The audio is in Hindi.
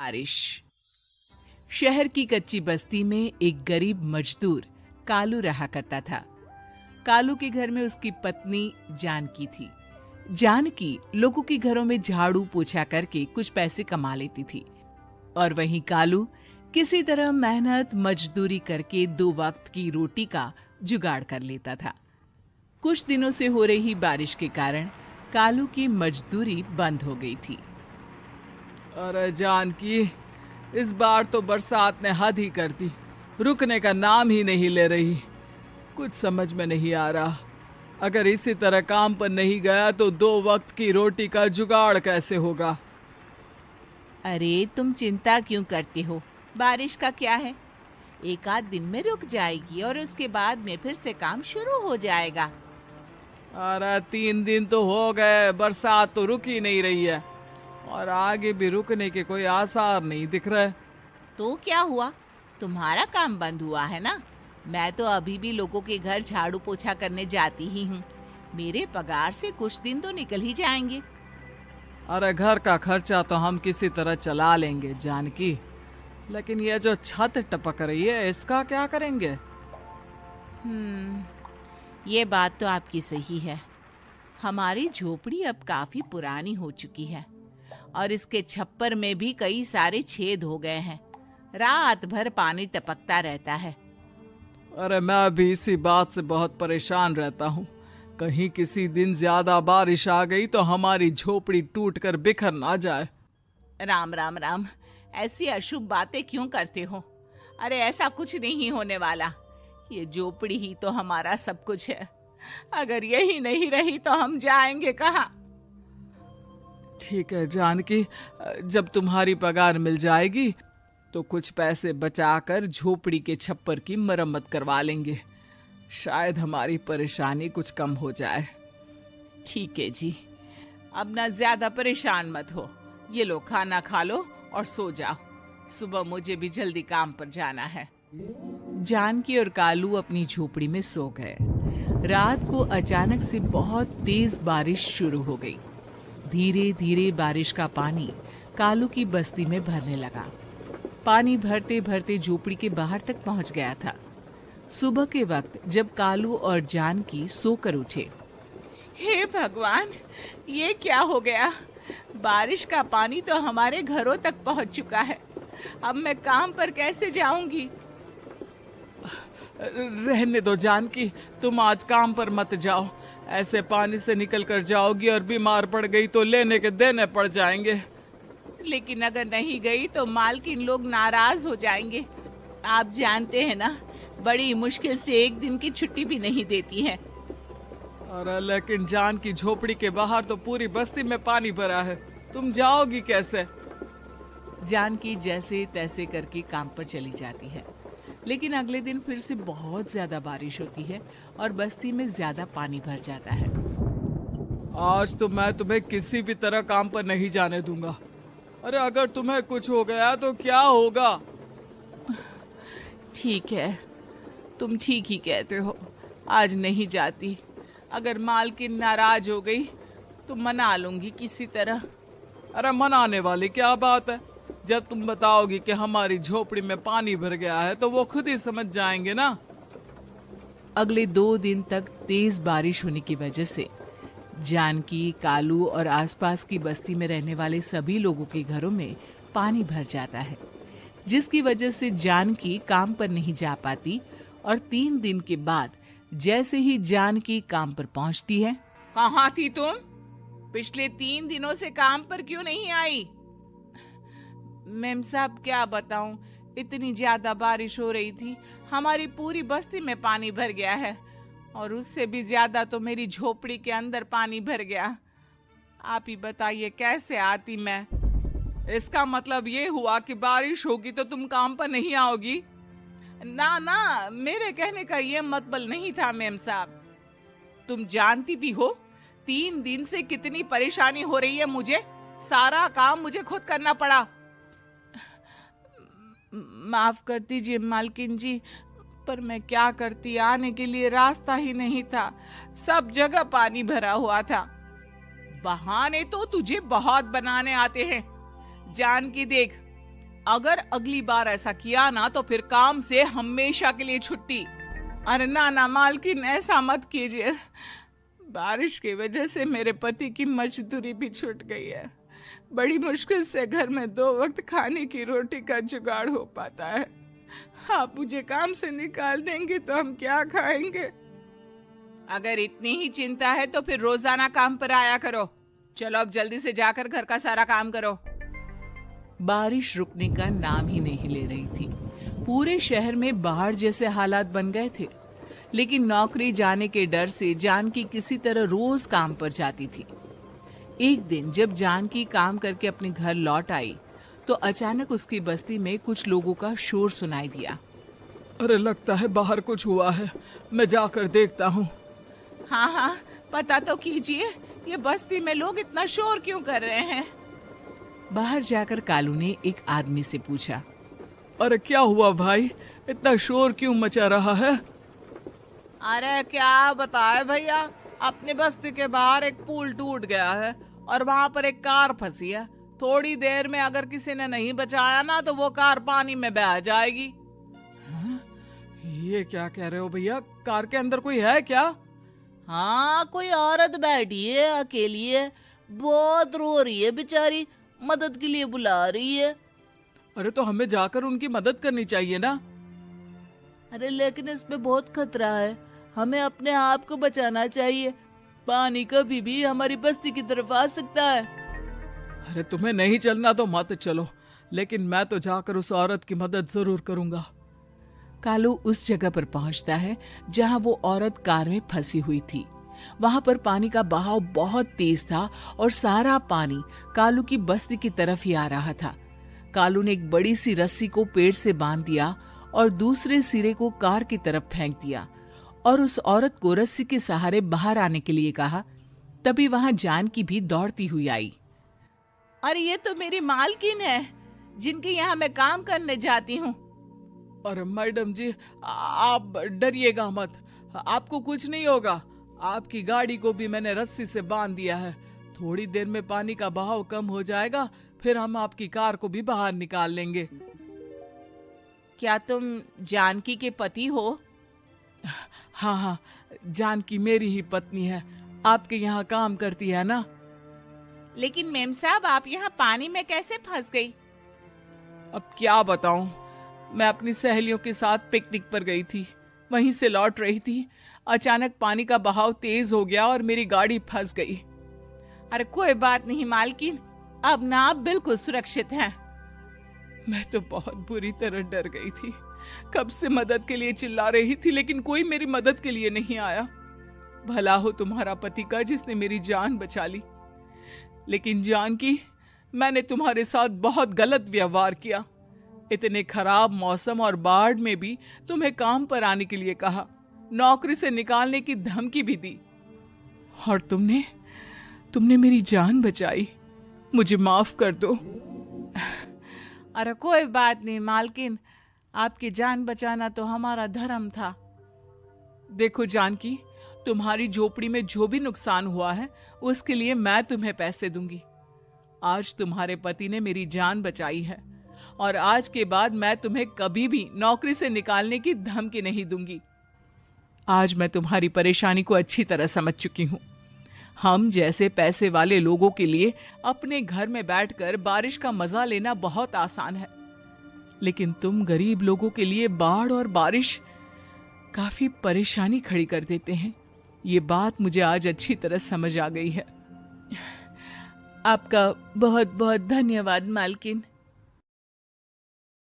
बारिश। शहर की कच्ची बस्ती में एक गरीब मजदूर कालू रहा करता था। कालू के घर में उसकी पत्नी जानकी थी। जानकी लोगों के घरों में झाड़ू पोछा करके कुछ पैसे कमा लेती थी और वहीं कालू किसी तरह मेहनत मजदूरी करके 2 वक्त की रोटी का जुगाड़ कर लेता था। कुछ दिनों से हो रही बारिश के कारण कालू की मजदूरी बंद हो गई थी। अरे जानकी, इस बार तो बरसात ने हद ही कर दी, रुकने का नाम ही नहीं ले रही। कुछ समझ में नहीं आ रहा, अगर इसी तरह काम पर नहीं गया तो 2 वक्त की रोटी का जुगाड़ कैसे होगा। अरे तुम चिंता क्यों करते हो, बारिश का क्या है, 1 आध दिन में रुक जाएगी और उसके बाद में फिर से काम शुरू हो जाएगा। अरे 3 दिन तो हो गए, बरसात तो रुक ही नहीं रही है और आगे भी रुकने के कोई आसार नहीं दिख रहे। तो क्या हुआ, तुम्हारा काम बंद हुआ है ना? मैं तो अभी भी लोगों के घर झाड़ू पोछा करने जाती ही हूँ। मेरे पगार से कुछ दिन तो निकल ही जाएंगे। अरे घर का खर्चा तो हम किसी तरह चला लेंगे जानकी, लेकिन ये जो छत टपक रही है इसका क्या करेंगे? ये बात तो आपकी सही है। हमारी झोपड़ी अब काफी पुरानी हो चुकी है और इसके छप्पर में भी कई सारे छेद हो गए हैं। रात भर पानी टपकता रहता है। अरे मैं भी इसी बात से बहुत परेशान रहता हूँ। कहीं किसी दिन ज्यादा बारिश आ गई तो हमारी झोपड़ी टूटकर बिखर ना जाए। राम राम राम, ऐसी अशुभ बातें क्यों करते हो? अरे ऐसा कुछ नहीं होने वाला। ये झोपड़ी ही तो हमारा सब कुछ है। अगर यही नहीं रही तो हम जाएंगे कहाँ? ठीक है जानकी, जब तुम्हारी पगार मिल जाएगी तो कुछ पैसे बचाकर झोपड़ी के छप्पर की मरम्मत करवा लेंगे। शायद हमारी परेशानी कुछ कम हो जाए। ठीक है जी, अब ना ज्यादा परेशान मत हो। ये लो, खाना खा लो और सो जाओ। सुबह मुझे भी जल्दी काम पर जाना है। जानकी और कालू अपनी झोपड़ी में सो गए। रात को अचानक से बहुत तेज बारिश शुरू हो गई। धीरे धीरे बारिश का पानी कालू की बस्ती में भरने लगा। पानी भरते भरते झोपड़ी के बाहर तक पहुंच गया था। सुबह के वक्त जब कालू और जानकी सोकर उठे, हे भगवान, ये क्या हो गया? बारिश का पानी तो हमारे घरों तक पहुंच चुका है। अब मैं काम पर कैसे जाऊंगी? रहने दो जानकी, तुम आज काम पर मत जाओ। ऐसे पानी से निकल कर जाओगी और बीमार पड़ गई तो लेने के देने पड़ जाएंगे। लेकिन अगर नहीं गई तो मालकिन लोग नाराज हो जाएंगे। आप जानते हैं ना, बड़ी मुश्किल से 1 दिन की छुट्टी भी नहीं देती है। अरे लेकिन जानकी, झोपड़ी के बाहर तो पूरी बस्ती में पानी भरा है, तुम जाओगी कैसे? जानकी जैसे तैसे करके काम पर चली जाती है, लेकिन अगले दिन फिर से बहुत ज्यादा बारिश होती है और बस्ती में ज्यादा पानी भर जाता है। आज तो मैं तुम्हें किसी भी तरह काम पर नहीं जाने दूंगा। अरे अगर तुम्हें कुछ हो गया तो क्या होगा? ठीक है, तुम ठीक ही कहते हो, आज नहीं जाती। अगर मालकिन नाराज हो गई तो मना लूंगी किसी तरह। अरे मनाने वाली क्या बात है? जब तुम बताओगी कि हमारी झोपड़ी में पानी भर गया है तो वो खुद ही समझ जाएंगे ना। अगले 2 दिन तक तेज बारिश होने की वजह से जानकी, कालू और आसपास की बस्ती में रहने वाले सभी लोगों के घरों में पानी भर जाता है, जिसकी वजह से जानकी काम पर नहीं जा पाती। और 3 दिन के बाद जैसे ही जानकी काम पर पहुंचती है, कहाँ थी तुम? पिछले 3 दिनों से काम पर क्यों नहीं आई? मेम साहब, क्या बताऊं, इतनी ज्यादा बारिश हो रही थी, हमारी पूरी बस्ती में पानी भर गया है और उससे भी ज्यादा तो मेरी झोपड़ी के अंदर पानी भर गया। आप ही बताइए कैसे आती मैं? इसका मतलब ये हुआ कि बारिश होगी तो तुम काम पर नहीं आओगी? ना ना, मेरे कहने का ये मतलब नहीं था मेम साहब। तुम जानती भी हो 3 दिन से कितनी परेशानी हो रही है मुझे। सारा काम मुझे खुद करना पड़ा। माफ कर दीजिए मालकिन जी, पर मैं क्या करती, आने के लिए रास्ता ही नहीं था, सब जगह पानी भरा हुआ था। बहाने तो तुझे बहुत बनाने आते हैं। जानकी देख, अगर अगली बार ऐसा किया ना तो फिर काम से हमेशा के लिए छुट्टी। अरे ना ना मालकिन, ऐसा मत कीजिए। बारिश की वजह से मेरे पति की मजदूरी भी छूट गई है। बड़ी मुश्किल से घर में 2 वक्त खाने की रोटी का जुगाड़ हो पाता है। आप मुझे काम से निकाल देंगे तो हम क्या खाएंगे? अगर इतनी ही चिंता है तो फिर रोजाना काम पर आया करो। चलो अब जल्दी से जाकर घर का सारा काम करो। बारिश रुकने का नाम ही नहीं ले रही थी। पूरे शहर में बाढ़ जैसे हालात बन गए थे। लेकिन नौकरी जाने के डर से जानकी किसी तरह रोज काम पर जाती थी। एक दिन जब जानकी काम करके अपने घर लौट आई तो अचानक उसकी बस्ती में कुछ लोगों का शोर सुनाई दिया। अरे लगता है बाहर कुछ हुआ है, मैं जाकर देखता हूँ। हाँ हाँ, पता तो कीजिए, ये बस्ती में लोग इतना शोर क्यों कर रहे हैं? बाहर जाकर कालू ने एक आदमी से पूछा। अरे क्या हुआ भाई, इतना शोर क्यों मचा रहा है? अरे क्या बताए भैया, अपनी बस्ती के बाहर एक पुल टूट गया है और वहाँ पर एक कार फंसी है। थोड़ी देर में अगर किसी ने नहीं बचाया ना तो वो कार पानी में बह जाएगी। ये क्या कह रहे हो भैया, कार के अंदर कोई है क्या? हाँ, कोई औरत बैठी है, अकेली है, बहुत रो रही है बेचारी, मदद के लिए बुला रही है। अरे तो हमें जाकर उनकी मदद करनी चाहिए ना। अरे लेकिन इसमें बहुत खतरा है, हमें अपने आप को बचाना चाहिए। पानी कभी भी हमारी बस्ती की तरफ आ सकता है। अरे तुम्हें नहीं चलना तो मत चलो, लेकिन मैं तो जाकर उस औरत की मदद जरूर करूंगा। कालू उस जगह पर पहुंचता है जहां वो औरत कार में फंसी हुई थी। वहां पर पानी का बहाव बहुत तेज था और सारा पानी कालू की बस्ती की तरफ ही आ रहा था। कालू ने एक बड़ी सी रस्सी को पेड़ से बांध दिया और दूसरे सिरे को कार की तरफ फेंक दिया और उस औरत को रस्सी के सहारे बाहर आने के लिए कहा। तभी वहां जानकी भी दौड़ती हुई आई। अरे ये तो मेरी मालकिन है, जिनके यहाँ मैं काम करने जाती हूँ। अरे मैडम जी, आप डरिएगा मत, आपको कुछ नहीं होगा। आपकी गाड़ी को भी मैंने रस्सी से बांध दिया है। थोड़ी देर में पानी का बहाव कम हो जाएगा, फिर हम आपकी कार को भी बाहर निकाल लेंगे। क्या तुम जानकी के पति हो? हाँ हाँ, जानकी मेरी ही पत्नी है, आपके यहाँ काम करती है ना। लेकिन मेम साहब, आप यहाँ पानी में कैसे फंस गई? अब क्या बताऊं, मैं अपनी सहेलियों के साथ पिकनिक पर गई थी, वहीं से लौट रही थी। अचानक पानी का बहाव तेज हो गया और मेरी गाड़ी फंस गई। अरे कोई बात नहीं मालकिन, अब ना आप बिल्कुल सुरक्षित हैं। मैं तो बहुत बुरी तरह डर गई थी, कब से मदद के लिए चिल्ला रही थी, लेकिन कोई मेरी मदद के लिए नहीं आया। भला हो तुम्हारा पति का जिसने मेरी जान बचा ली। लेकिन जानकी, मैंने तुम्हारे साथ बहुत गलत व्यवहार किया। इतने खराब मौसम और बाढ़ में भी तुम्हें काम पर आने के लिए कहा, नौकरी से निकालने की धमकी भी दी, और तुमने मेरी जान बचाई। मुझे माफ कर दो। अरे कोई बात नहीं मालकिन, आपकी जान बचाना तो हमारा धर्म था। देखो जानकी, तुम्हारी झोपड़ी में जो भी नुकसान हुआ है उसके लिए मैं तुम्हें पैसे दूंगी। आज तुम्हारे पति ने मेरी जान बचाई है और आज के बाद मैं तुम्हें कभी भी नौकरी से निकालने की धमकी नहीं दूंगी। आज मैं तुम्हारी परेशानी को अच्छी तरह समझ चुकी हूँ। हम जैसे पैसे वाले लोगों के लिए अपने घर में बैठकर बारिश का मजा लेना बहुत आसान है, लेकिन तुम गरीब लोगों के लिए बाढ़ और बारिश काफी परेशानी खड़ी कर देते हैं। ये बात मुझे आज अच्छी तरह समझ आ गई है। आपका बहुत बहुत धन्यवाद मालकिन।